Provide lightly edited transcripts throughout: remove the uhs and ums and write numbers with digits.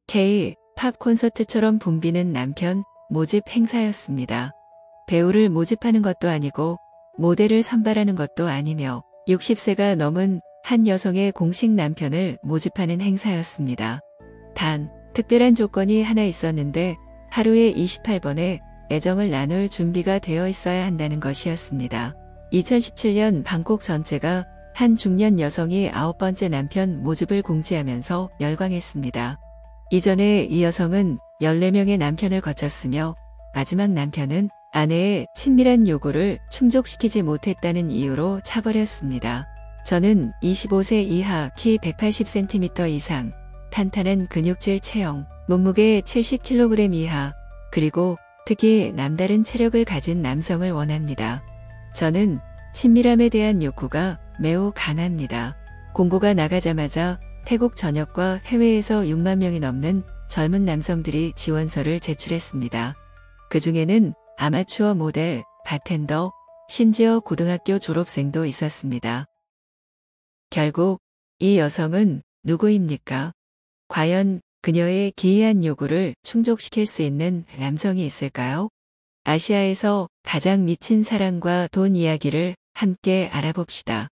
K-팝 콘서트처럼 붐비는 남편 모집 행사였습니다. 배우를 모집하는 것도 아니고 모델을 선발하는 것도 아니며 60세가 넘은 한 여성의 공식 남편을 모집하는 행사였습니다. 단, 특별한 조건이 하나 있었는데 하루에 28번의 애정을 나눌 준비가 되어 있어야 한다는 것이었습니다. 2017년 방콕 전체가 한 중년 여성이 9번째 남편 모집을 공지하면서 열광했습니다. 이전에 이 여성은 14명의 남편을 거쳤으며 마지막 남편은 아내의 친밀한 요구를 충족시키지 못했다는 이유로 차버렸습니다. 저는 25세 이하 키 180cm 이상, 탄탄한 근육질 체형, 몸무게 70kg 이하, 그리고 특히 남다른 체력을 가진 남성을 원합니다. 저는 친밀함에 대한 욕구가 매우 강합니다. 공고가 나가자마자 태국 전역과 해외에서 6만 명이 넘는 젊은 남성들이 지원서를 제출했습니다. 그 중에는 아마추어 모델, 바텐더, 심지어 고등학교 졸업생도 있었습니다. 결국 이 여성은 누구입니까? 과연 그녀의 기이한 요구를 충족시킬 수 있는 남성이 있을까요? 아시아에서 가장 미친 사랑과 돈 이야기를 함께 알아봅시다.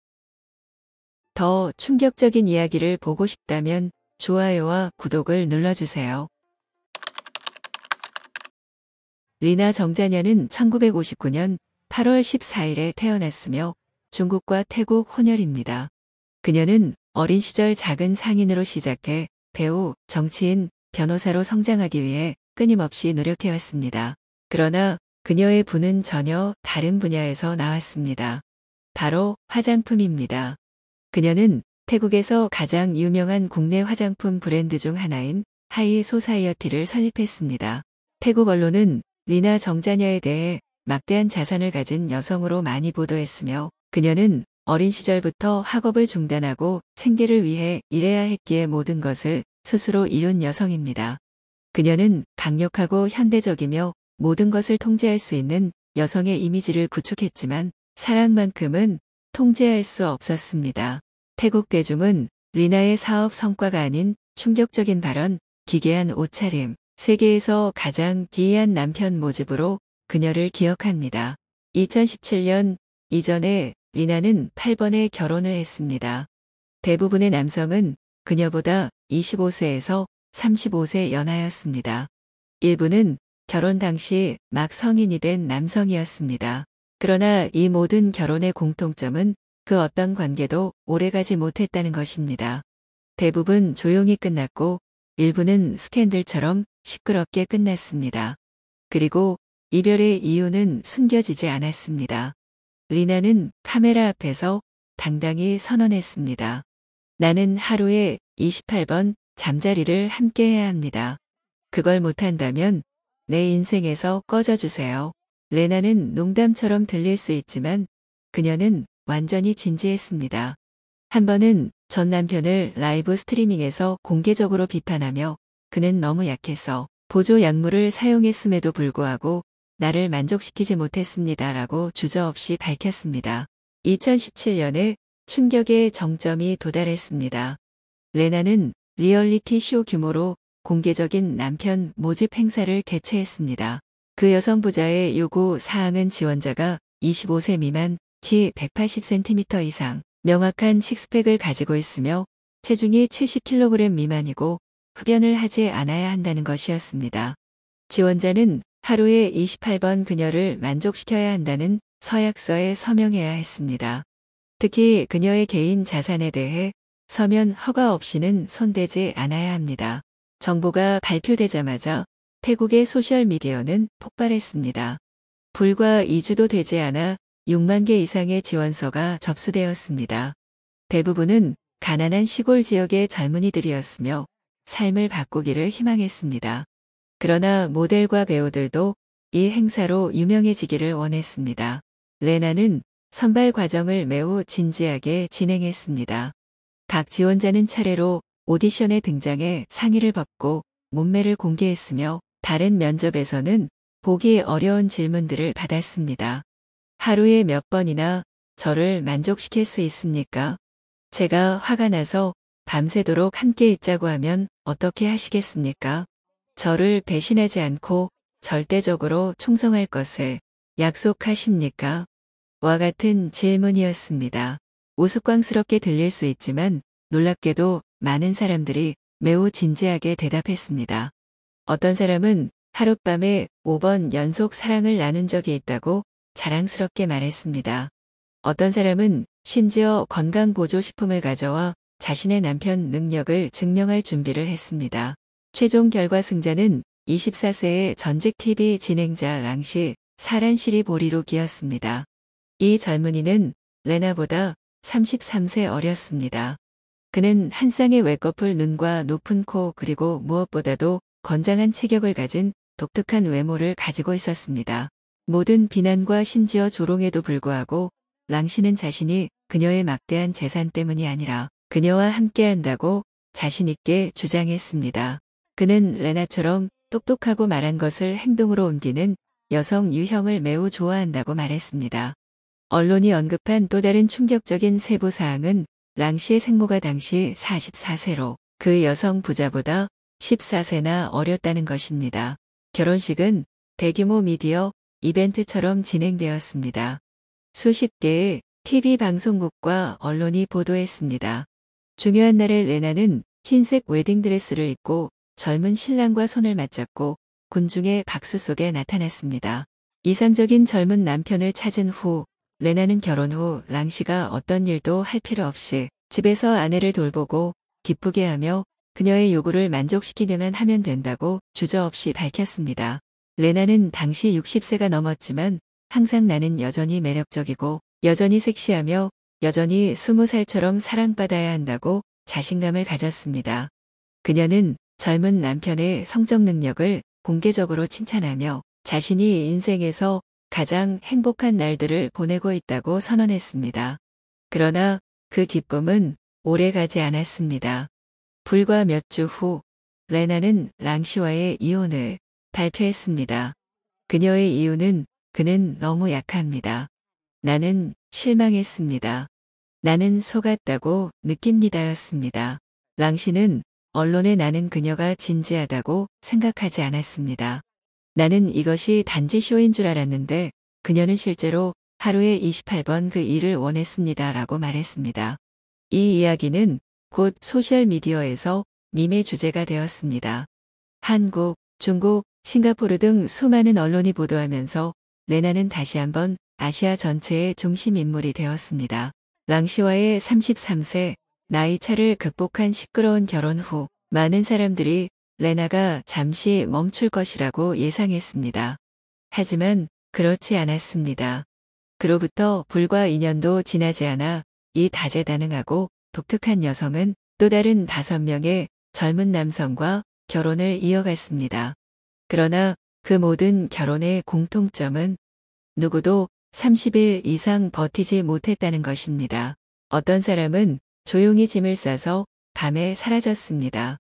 더 충격적인 이야기를 보고 싶다면 좋아요와 구독을 눌러주세요. 리나 정자녀는 1959년 8월 14일에 태어났으며 중국과 태국 혼혈입니다. 그녀는 어린 시절 작은 상인으로 시작해 배우, 정치인, 변호사로 성장하기 위해 끊임없이 노력해왔습니다. 그러나 그녀의 부는 전혀 다른 분야에서 나왔습니다. 바로 화장품입니다. 그녀는 태국에서 가장 유명한 국내 화장품 브랜드 중 하나인 하이 소사이어티를 설립했습니다. 태국 언론은 리나 정자녀에 대해 막대한 자산을 가진 여성으로 많이 보도했으며 그녀는 어린 시절부터 학업을 중단하고 생계를 위해 일해야 했기에 모든 것을 스스로 이룬 여성입니다. 그녀는 강력하고 현대적이며 모든 것을 통제할 수 있는 여성의 이미지를 구축했지만 사랑만큼은 통제할 수 없었습니다. 태국 대중은 리나의 사업 성과가 아닌 충격적인 발언, 기괴한 옷차림, 세계에서 가장 기이한 남편 모집으로 그녀를 기억합니다. 2017년 이전에 리나는 8번의 결혼을 했습니다. 대부분의 남성은 그녀보다 25세에서 35세 연하였습니다. 일부는 결혼 당시 막 성인이 된 남성이었습니다. 그러나 이 모든 결혼의 공통점은 그 어떤 관계도 오래가지 못했다는 것입니다. 대부분 조용히 끝났고 일부는 스캔들처럼 시끄럽게 끝났습니다. 그리고 이별의 이유는 숨겨지지 않았습니다. 리나는 카메라 앞에서 당당히 선언했습니다. 나는 하루에 28번 잠자리를 함께 해야 합니다. 그걸 못한다면 내 인생에서 꺼져주세요. 레나는 농담처럼 들릴 수 있지만 그녀는 완전히 진지했습니다. 한 번은 전 남편을 라이브 스트리밍에서 공개적으로 비판하며 그는 너무 약해서 보조 약물을 사용했음에도 불구하고 나를 만족시키지 못했습니다. 라고 주저없이 밝혔습니다. 2017년에 충격의 정점이 도달했습니다. 레나는 리얼리티 쇼 규모로 공개적인 남편 모집 행사를 개최했습니다. 그 여성 부자의 요구 사항은 지원자가 25세 미만, 키 180cm 이상, 명확한 식스팩을 가지고 있으며 체중이 70kg 미만이고 흡연을 하지 않아야 한다는 것이었습니다. 지원자는 하루에 28번 그녀를 만족시켜야 한다는 서약서에 서명해야 했습니다. 특히 그녀의 개인 자산에 대해 서면 허가 없이는 손대지 않아야 합니다. 정보가 발표되자마자 태국의 소셜미디어는 폭발했습니다. 불과 2주도 되지 않아 6만 개 이상의 지원서가 접수되었습니다. 대부분은 가난한 시골 지역의 젊은이들이었으며 삶을 바꾸기를 희망했습니다. 그러나 모델과 배우들도 이 행사로 유명해지기를 원했습니다. 레나는 선발 과정을 매우 진지하게 진행했습니다. 각 지원자는 차례로 오디션에 등장해 상의를 벗고 몸매를 공개했으며 다른 면접에서는 보기 어려운 질문들을 받았습니다. 하루에 몇 번이나 저를 만족시킬 수 있습니까? 제가 화가 나서 밤새도록 함께 있자고 하면 어떻게 하시겠습니까? 저를 배신하지 않고 절대적으로 충성할 것을 약속하십니까? 와 같은 질문이었습니다. 우스꽝스럽게 들릴 수 있지만 놀랍게도 많은 사람들이 매우 진지하게 대답했습니다. 어떤 사람은 하룻밤에 5번 연속 사랑을 나눈 적이 있다고 자랑스럽게 말했습니다. 어떤 사람은 심지어 건강보조식품을 가져와 자신의 남편 능력을 증명할 준비를 했습니다. 최종 결과 승자는 24세의 전직 TV 진행자 랑시 사란시리 보리룩이었습니다. 이 젊은이는 레나보다 33세 어렸습니다. 그는 한 쌍의 외꺼풀 눈과 높은 코 그리고 무엇보다도 건장한 체격을 가진 독특한 외모를 가지고 있었습니다. 모든 비난과 심지어 조롱에도 불구하고 랑시는 자신이 그녀의 막대한 재산 때문이 아니라 그녀와 함께한다고 자신 있게 주장했습니다. 그는 레나처럼 똑똑하고 말한 것을 행동으로 옮기는 여성 유형을 매우 좋아한다고 말했습니다. 언론이 언급한 또 다른 충격적인 세부사항은 랑시의 생모가 당시 44세로 그 여성 부자보다 14세나 어렸다는 것입니다. 결혼식은 대규모 미디어 이벤트처럼 진행되었습니다. 수십 개의 TV 방송국과 언론이 보도했습니다. 중요한 날에 레나는 흰색 웨딩드레스를 입고 젊은 신랑과 손을 맞잡고 군중의 박수 속에 나타났습니다. 이상적인 젊은 남편을 찾은 후 레나는 결혼 후 랑시가 어떤 일도 할 필요 없이 집에서 아내를 돌보고 기쁘게 하며 그녀의 요구를 만족시키기만 하면 된다고 주저없이 밝혔습니다. 레나는 당시 60세가 넘었지만 항상 나는 여전히 매력적이고 여전히 섹시하며 여전히 20살처럼 사랑받아야 한다고 자신감을 가졌습니다. 그녀는 젊은 남편의 성적 능력을 공개적으로 칭찬하며 자신이 인생에서 가장 행복한 날들을 보내고 있다고 선언했습니다. 그러나 그 기쁨은 오래 가지 않았습니다. 불과 몇 주 후 레나는 랑시와의 이혼을 발표했습니다. 그녀의 이유는 그는 너무 약합니다. 나는 실망했습니다. 나는 속았다고 느낍니다였습니다. 랑시는 언론에 나는 그녀가 진지하다고 생각하지 않았습니다. 나는 이것이 단지 쇼인 줄 알았는데 그녀는 실제로 하루에 28번 그 일을 원했습니다. 라고 말했습니다. 이 이야기는 곧 소셜미디어에서 밈의 주제가 되었습니다. 한국, 중국, 싱가포르 등 수많은 언론이 보도하면서 레나는 다시 한번 아시아 전체의 중심 인물이 되었습니다. 랑시와의 33세 나이 차를 극복한 시끄러운 결혼 후 많은 사람들이 레나가 잠시 멈출 것이라고 예상했습니다. 하지만 그렇지 않았습니다. 그로부터 불과 2년도 지나지 않아 이 다재다능하고 독특한 여성은 또 다른 5명의 젊은 남성과 결혼을 이어갔습니다. 그러나 그 모든 결혼의 공통점은 누구도 30일 이상 버티지 못했다는 것입니다. 어떤 사람은 조용히 짐을 싸서 밤에 사라졌습니다.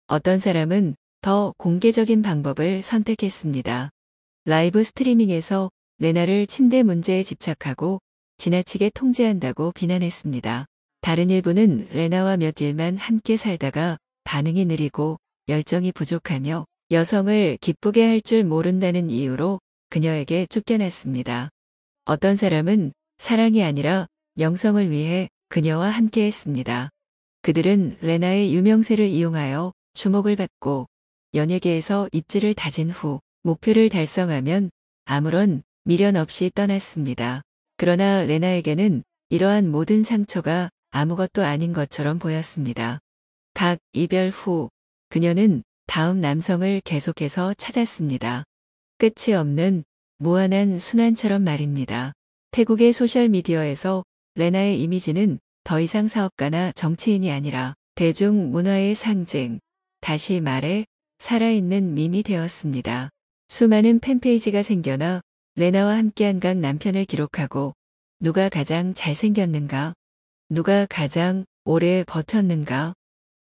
어떤 사람은 더 공개적인 방법을 선택했습니다. 라이브 스트리밍에서 레나를 침대 문제에 집착하고 지나치게 통제한다고 비난했습니다. 다른 일부는 레나와 몇 일만 함께 살다가 반응이 느리고 열정이 부족하며 여성을 기쁘게 할 줄 모른다는 이유로 그녀에게 쫓겨났습니다. 어떤 사람은 사랑이 아니라 명성을 위해 그녀와 함께 했습니다. 그들은 레나의 유명세를 이용하여 주목을 받고 연예계에서 입지를 다진 후 목표를 달성하면 아무런 미련 없이 떠났습니다. 그러나 레나에게는 이러한 모든 상처가 아무것도 아닌 것처럼 보였습니다. 각 이별 후 그녀는 다음 남성을 계속해서 찾았습니다. 끝이 없는 무한한 순환처럼 말입니다. 태국의 소셜미디어에서 레나의 이미지는 더 이상 사업가나 정치인이 아니라 대중문화의 상징, 다시 말해 살아있는 밈이 되었습니다. 수많은 팬페이지가 생겨나 레나와 함께한 각 남편을 기록하고 누가 가장 잘생겼는가, 누가 가장 오래 버텼는가,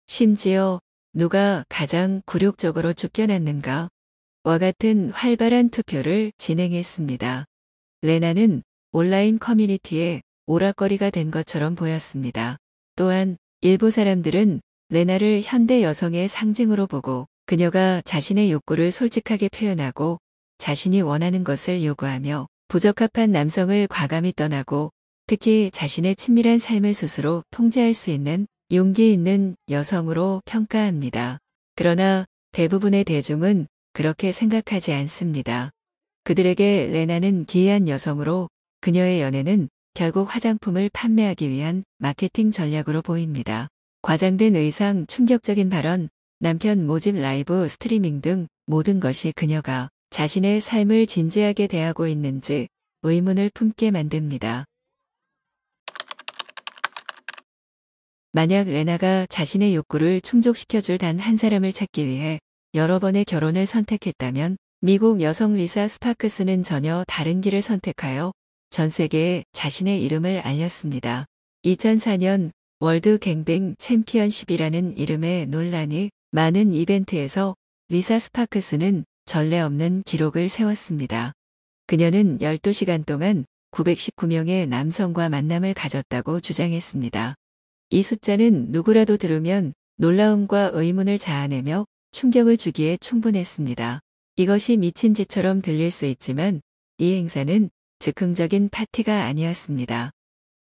심지어 누가 가장 굴욕적으로 쫓겨났는가 와 같은 활발한 투표를 진행했습니다. 레나는 온라인 커뮤니티에 오락거리가 된 것처럼 보였습니다. 또한 일부 사람들은 레나를 현대 여성의 상징으로 보고 그녀가 자신의 욕구를 솔직하게 표현하고 자신이 원하는 것을 요구하며 부적합한 남성을 과감히 떠나고 특히 자신의 친밀한 삶을 스스로 통제할 수 있는 용기 있는 여성으로 평가합니다. 그러나 대부분의 대중은 그렇게 생각하지 않습니다. 그들에게 레나는 기이한 여성으로 그녀의 연애는 결국 화장품을 판매하기 위한 마케팅 전략으로 보입니다. 과장된 의상, 충격적인 발언, 남편 모집 라이브 스트리밍 등 모든 것이 그녀가 자신의 삶을 진지하게 대하고 있는지 의문을 품게 만듭니다. 만약 레나가 자신의 욕구를 충족시켜줄 단 한 사람을 찾기 위해 여러 번의 결혼을 선택했다면 미국 여성 리사 스파크스는 전혀 다른 길을 선택하여 전 세계에 자신의 이름을 알렸습니다. 2004년 월드 갱뱅 챔피언십이라는 이름의 논란이 많은 이벤트에서 리사 스파크스는 전례 없는 기록을 세웠습니다. 그녀는 12시간 동안 919명의 남성과 만남을 가졌다고 주장했습니다. 이 숫자는 누구라도 들으면 놀라움과 의문을 자아내며 충격을 주기에 충분했습니다. 이것이 미친 짓처럼 들릴 수 있지만 이 행사는 즉흥적인 파티가 아니었습니다.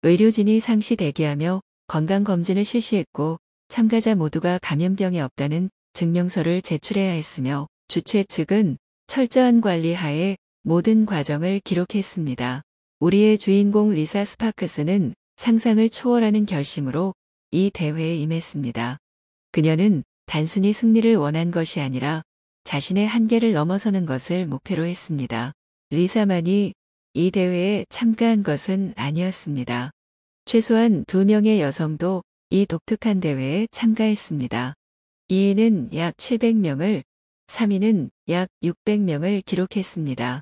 의료진이 상시 대기하며 건강검진을 실시했고 참가자 모두가 감염병이 없다는 증명서를 제출해야 했으며 주최 측은 철저한 관리 하에 모든 과정을 기록했습니다. 우리의 주인공 리사 스파크스는 상상을 초월하는 결심으로 이 대회에 임했습니다. 그녀는 단순히 승리를 원한 것이 아니라 자신의 한계를 넘어서는 것을 목표로 했습니다. 리사만이 이 대회에 참가한 것은 아니었습니다. 최소한 2명의 여성도 이 독특한 대회에 참가했습니다. 2위는 약 700명을, 3위는 약 600명을 기록했습니다.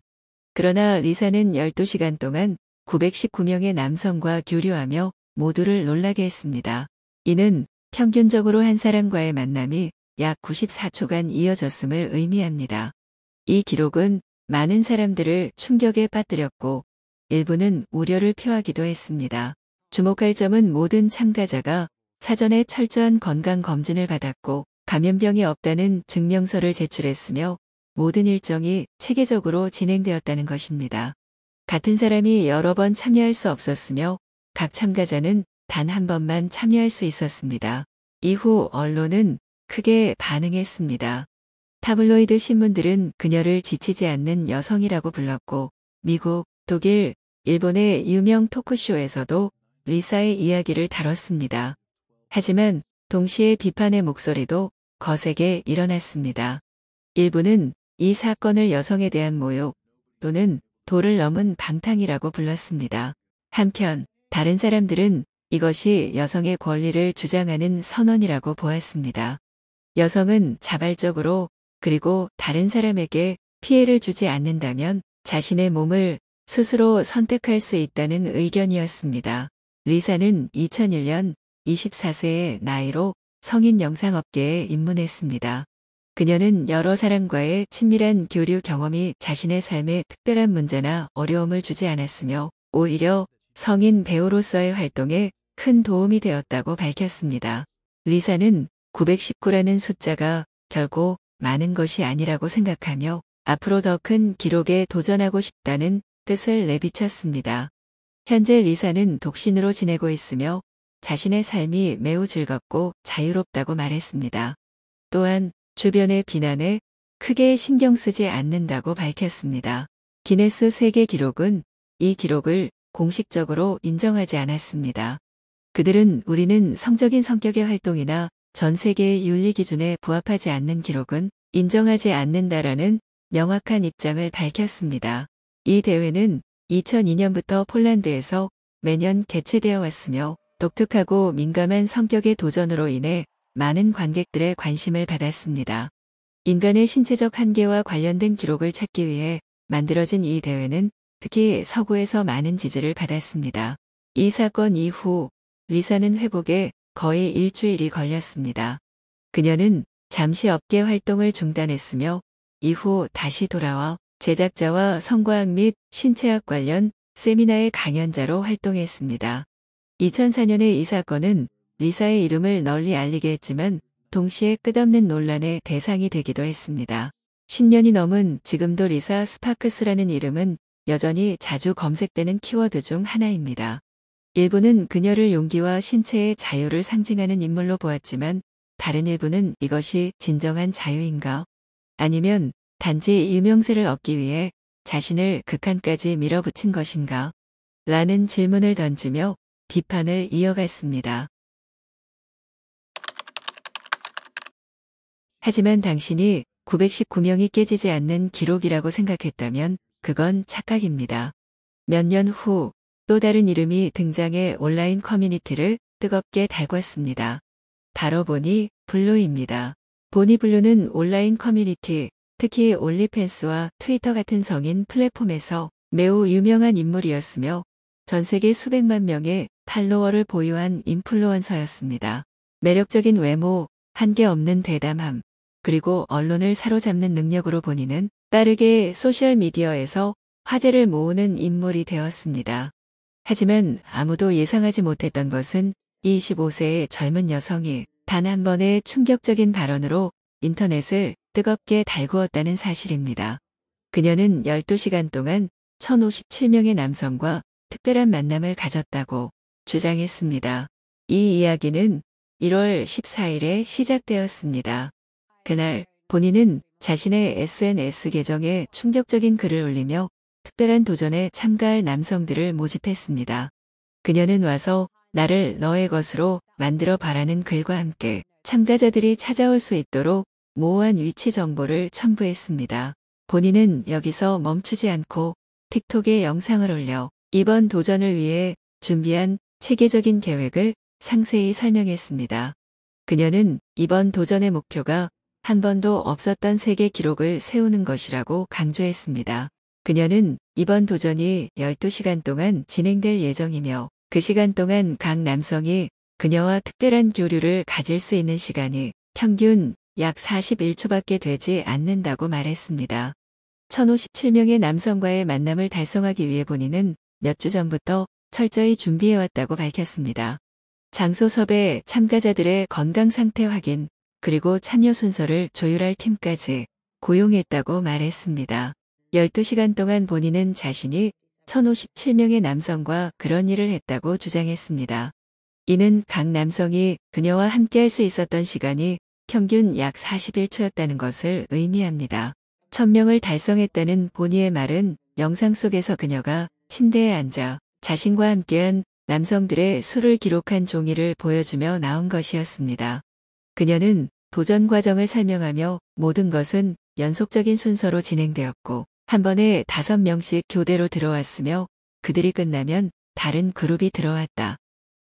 그러나 리사는 12시간 동안 919명의 남성과 교류하며 모두를 놀라게 했습니다. 이는 평균적으로 한 사람과의 만남이 약 94초간 이어졌음을 의미합니다. 이 기록은 많은 사람들을 충격에 빠뜨렸고 일부는 우려를 표하기도 했습니다. 주목할 점은 모든 참가자가 사전에 철저한 건강검진을 받았고 감염병이 없다는 증명서를 제출했으며 모든 일정이 체계적으로 진행되었다는 것입니다. 같은 사람이 여러 번 참여할 수 없었으며 각 참가자는 단 한 번만 참여할 수 있었습니다. 이후 언론은 크게 반응했습니다. 타블로이드 신문들은 그녀를 지치지 않는 여성이라고 불렀고 미국, 독일, 일본의 유명 토크쇼에서도 리사의 이야기를 다뤘습니다. 하지만 동시에 비판의 목소리도 거세게 일어났습니다. 일부는 이 사건을 여성에 대한 모욕 또는 도를 넘은 방탕이라고 불렀습니다. 한편 다른 사람들은 이것이 여성의 권리를 주장하는 선언이라고 보았습니다. 여성은 자발적으로 그리고 다른 사람에게 피해를 주지 않는다면 자신의 몸을 스스로 선택할 수 있다는 의견이었습니다. 리사는 2001년 24세의 나이로 성인 영상업계에 입문했습니다. 그녀는 여러 사람과의 친밀한 교류 경험이 자신의 삶에 특별한 문제나 어려움을 주지 않았으며 오히려 성인 배우로서의 활동에 큰 도움이 되었다고 밝혔습니다. 리사는 919라는 숫자가 결코 많은 것이 아니라고 생각하며 앞으로 더 큰 기록에 도전하고 싶다는 뜻을 내비쳤습니다. 현재 리사는 독신으로 지내고 있으며 자신의 삶이 매우 즐겁고 자유롭다고 말했습니다. 또한 주변의 비난에 크게 신경 쓰지 않는다고 밝혔습니다. 기네스 세계 기록은 이 기록을 공식적으로 인정하지 않았습니다. 그들은 우리는 성적인 성격의 활동이나 전 세계의 윤리 기준에 부합하지 않는 기록은 인정하지 않는다라는 명확한 입장을 밝혔습니다. 이 대회는 2002년부터 폴란드에서 매년 개최되어 왔으며 독특하고 민감한 성격의 도전으로 인해 많은 관객들의 관심을 받았습니다. 인간의 신체적 한계와 관련된 기록을 찾기 위해 만들어진 이 대회는 특히 서구에서 많은 지지를 받았습니다. 이 사건 이후 리사는 회복에 거의 일주일이 걸렸습니다. 그녀는 잠시 업계 활동을 중단했으며 이후 다시 돌아와 제작자와 성과학 및 신체학 관련 세미나의 강연자로 활동했습니다. 2004년에 이 사건은 리사의 이름을 널리 알리게 했지만 동시에 끝없는 논란의 대상이 되기도 했습니다. 10년이 넘은 지금도 리사 스파크스라는 이름은 여전히 자주 검색되는 키워드 중 하나입니다. 일부는 그녀를 용기와 신체의 자유를 상징하는 인물로 보았지만 다른 일부는 이것이 진정한 자유인가? 아니면 단지 유명세를 얻기 위해 자신을 극한까지 밀어붙인 것인가? 라는 질문을 던지며 비판을 이어갔습니다. 하지만 당신이 919명이 깨지지 않는 기록이라고 생각했다면 그건 착각입니다. 몇 년 후 또 다른 이름이 등장해 온라인 커뮤니티를 뜨겁게 달궜습니다. 바로 보니 블루입니다. 보니 블루는 온라인 커뮤니티, 특히 올리팬스와 트위터 같은 성인 플랫폼에서 매우 유명한 인물이었으며 전 세계 수백만 명의 팔로워를 보유한 인플루언서였습니다. 매력적인 외모, 한계 없는 대담함, 그리고 언론을 사로잡는 능력으로 보니는 빠르게 소셜미디어에서 화제를 모으는 인물이 되었습니다. 하지만 아무도 예상하지 못했던 것은 25세의 젊은 여성이 단 한 번의 충격적인 발언으로 인터넷을 뜨겁게 달구었다는 사실입니다. 그녀는 12시간 동안 1057명의 남성과 특별한 만남을 가졌다고 주장했습니다. 이 이야기는 1월 14일에 시작되었습니다. 그날 본인은 자신의 SNS 계정에 충격적인 글을 올리며 특별한 도전에 참가할 남성들을 모집했습니다. 그녀는 와서 나를 너의 것으로 만들어 바라는 글과 함께 참가자들이 찾아올 수 있도록 모호한 위치 정보를 첨부했습니다. 본인은 여기서 멈추지 않고 틱톡에 영상을 올려 이번 도전을 위해 준비한 체계적인 계획을 상세히 설명했습니다. 그녀는 이번 도전의 목표가 한 번도 없었던 세계 기록을 세우는 것이라고 강조했습니다. 그녀는 이번 도전이 12시간 동안 진행될 예정이며 그 시간 동안 각 남성이 그녀와 특별한 교류를 가질 수 있는 시간이 평균 약 41초밖에 되지 않는다고 말했습니다. 1057명의 남성과의 만남을 달성하기 위해 본인은 몇 주 전부터 철저히 준비해왔다고 밝혔습니다. 장소 섭외, 참가자들의 건강 상태 확인, 그리고 참여 순서를 조율할 팀까지 고용했다고 말했습니다. 12시간 동안 본인은 자신이 1057명의 남성과 그런 일을 했다고 주장했습니다. 이는 각 남성이 그녀와 함께할 수 있었던 시간이 평균 약 41초였다는 것을 의미합니다. 1000명을 달성했다는 보니의 말은 영상 속에서 그녀가 침대에 앉아 자신과 함께한 남성들의 수를 기록한 종이를 보여주며 나온 것이었습니다. 그녀는 도전 과정을 설명하며 모든 것은 연속적인 순서로 진행되었고 한 번에 5명씩 교대로 들어왔으며 그들이 끝나면 다른 그룹이 들어왔다.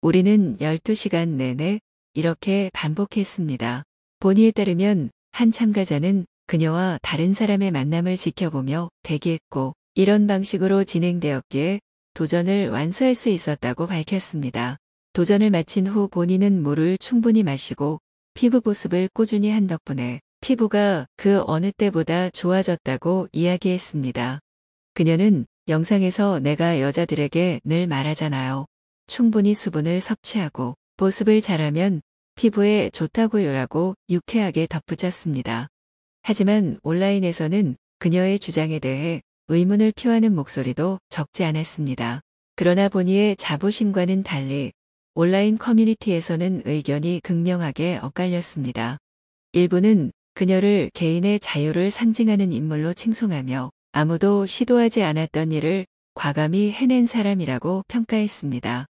우리는 12시간 내내 이렇게 반복했습니다. 보니에 따르면 한 참가자는 그녀와 다른 사람의 만남을 지켜보며 대기했고 이런 방식으로 진행되었기에 도전을 완수할 수 있었다고 밝혔습니다. 도전을 마친 후 본인은 물을 충분히 마시고 피부 보습을 꾸준히 한 덕분에 피부가 그 어느 때보다 좋아졌다고 이야기했습니다. 그녀는 영상에서 내가 여자들에게 늘 말하잖아요. 충분히 수분을 섭취하고 보습을 잘하면 피부에 좋다고요라고 유쾌하게 덧붙였습니다. 하지만 온라인에서는 그녀의 주장에 대해 의문을 표하는 목소리도 적지 않았습니다. 그러나 보니의 자부심과는 달리 온라인 커뮤니티에서는 의견이 극명하게 엇갈렸습니다. 일부는 그녀를 개인의 자유를 상징하는 인물로 칭송하며 아무도 시도하지 않았던 일을 과감히 해낸 사람이라고 평가했습니다.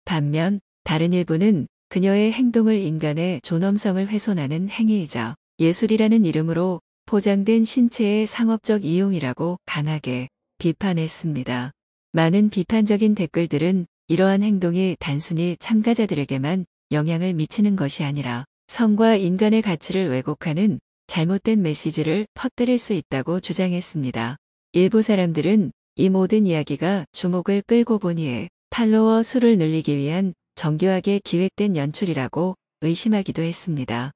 반면 다른 일부는 그녀의 행동을 인간의 존엄성을 훼손하는 행위이자 예술이라는 이름으로 포장된 신체의 상업적 이용이라고 강하게 비판했습니다. 많은 비판적인 댓글들은 이러한 행동이 단순히 참가자들에게만 영향을 미치는 것이 아니라 성과 인간의 가치를 왜곡하는 잘못된 메시지를 퍼뜨릴 수 있다고 주장했습니다. 일부 사람들은 이 모든 이야기가 주목을 끌고 보니에 팔로워 수를 늘리기 위한 정교하게 기획된 연출이라고 의심하기도 했습니다.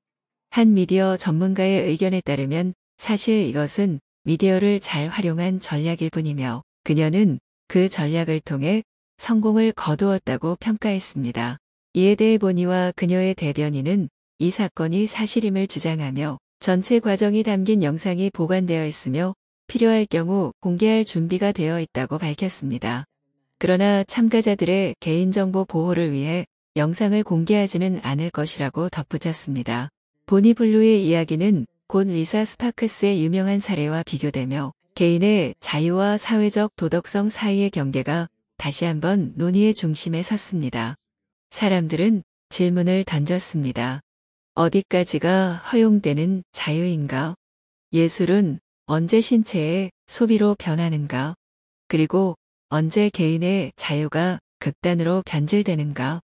한 미디어 전문가의 의견에 따르면 사실 이것은 미디어를 잘 활용한 전략일 뿐이며 그녀는 그 전략을 통해 성공을 거두었다고 평가했습니다. 이에 대해 보니와 그녀의 대변인은 이 사건이 사실임을 주장하며 전체 과정이 담긴 영상이 보관되어 있으며 필요할 경우 공개할 준비가 되어 있다고 밝혔습니다. 그러나 참가자들의 개인정보 보호를 위해 영상을 공개하지는 않을 것이라고 덧붙였습니다. 보니블루의 이야기는 곧 리사 스파크스의 유명한 사례와 비교되며 개인의 자유와 사회적 도덕성 사이의 경계가 다시 한번 논의의 중심에 섰습니다. 사람들은 질문을 던졌습니다. 어디까지가 허용되는 자유인가? 예술은 언제 신체의 소비로 변하는가? 그리고 언제 개인의 자유가 극단으로 변질되는가?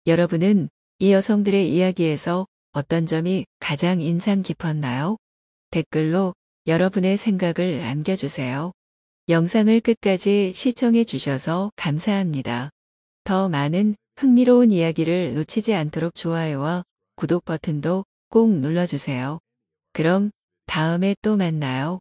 여러분은 이 여성들의 이야기에서 어떤 점이 가장 인상 깊었나요? 댓글로 여러분의 생각을 남겨주세요. 영상을 끝까지 시청해 주셔서 감사합니다. 더 많은 흥미로운 이야기를 놓치지 않도록 좋아요와 구독 버튼도 꼭 눌러주세요. 그럼 다음에 또 만나요.